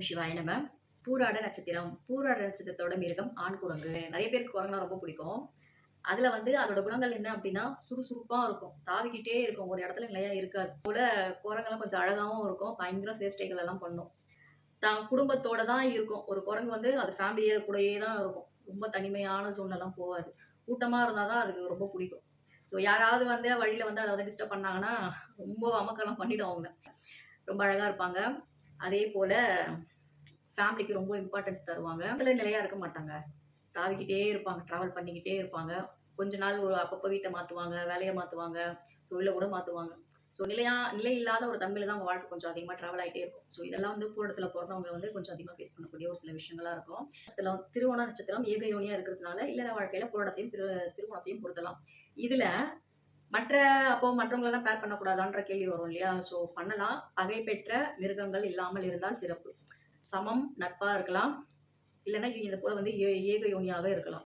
ஓம் சிவாய நம. பூராட நட்சத்திரம். பூராட நட்சத்திரத்தோட மிருகம் ஆண் குரங்கு. நிறைய பேருக்கு குரங்குனா ரொம்ப பிடிக்கும். அதுல வந்து அதோட குணங்கள் என்ன அப்படின்னா, சுறுசுறுப்பா இருக்கும். தாவிக்கிட்டே இருக்கும். ஒரு இடத்துல நிலையா இருக்காது. போல குரங்கெல்லாம் கொஞ்சம் அழகாவும் இருக்கும். பயங்கர சேஷ்டைகள் எல்லாம் பண்ணும். தான் குடும்பத்தோட தான் இருக்கும். ஒரு குரங்கு வந்து அது ஃபேமிலியே கூடயே தான் இருக்கும். ரொம்ப தனிமையான சூழ்நிலைலாம் போவாது. கூட்டமா இருந்தா தான் அதுக்கு ரொம்ப பிடிக்கும். ஸோ யாராவது வந்து வழியில வந்து அத வந்து டிஸ்டர்ப் பண்ணாங்கன்னா, ரொம்ப அமர்க்களம் பண்ணிடும் அவங்க. ரொம்ப அழகா இருப்பாங்க. அதே போல ஃபேமிலிக்கு ரொம்ப இம்பார்ட்டன்ஸ் தருவாங்க. இடத்துல நிலையா இருக்க மாட்டாங்க. தாவிக்கிட்டே இருப்பாங்க. டிராவல் பண்ணிக்கிட்டே இருப்பாங்க. கொஞ்ச நாள் ஒரு அப்பப்போ வீட்ட மாத்துவாங்க, வேலைய மாத்துவாங்க, தொழில கூட மாத்துவாங்க. ஸோ நிலை இல்லாத ஒரு தன்மையில தான் அவங்க வாழ்க்கை கொஞ்சம் அதிகமா டிராவல் ஆயிட்டே இருக்கும். ஸோ இதெல்லாம் வந்து பூரடத்துல பொறந்தவங்க வந்து கொஞ்சம் அதிகமா ஃபேஸ் பண்ணக்கூடிய ஒரு சில விஷயங்களா இருக்கும். திருவோண நட்சத்திரம் ஏகயோனியா இருக்கிறதுனால, இல்லற வாழ்க்கையில பூரடத்தையும் திருவோணத்தையும் பொருத்தலாம். இதுல மற்ற அப்போ மற்றவங்களெல்லாம் பேர் பண்ணக்கூடாதான்ற கேள்வி வரும் இல்லையா? ஸோ பண்ணலாம். பகை பெற்ற மிருகங்கள் இல்லாமல் இருந்தால் சிறப்பு. சமம், நட்பா இருக்கலாம். இல்லன்னா இது போல வந்து ஏக யோனியாக இருக்கலாம்.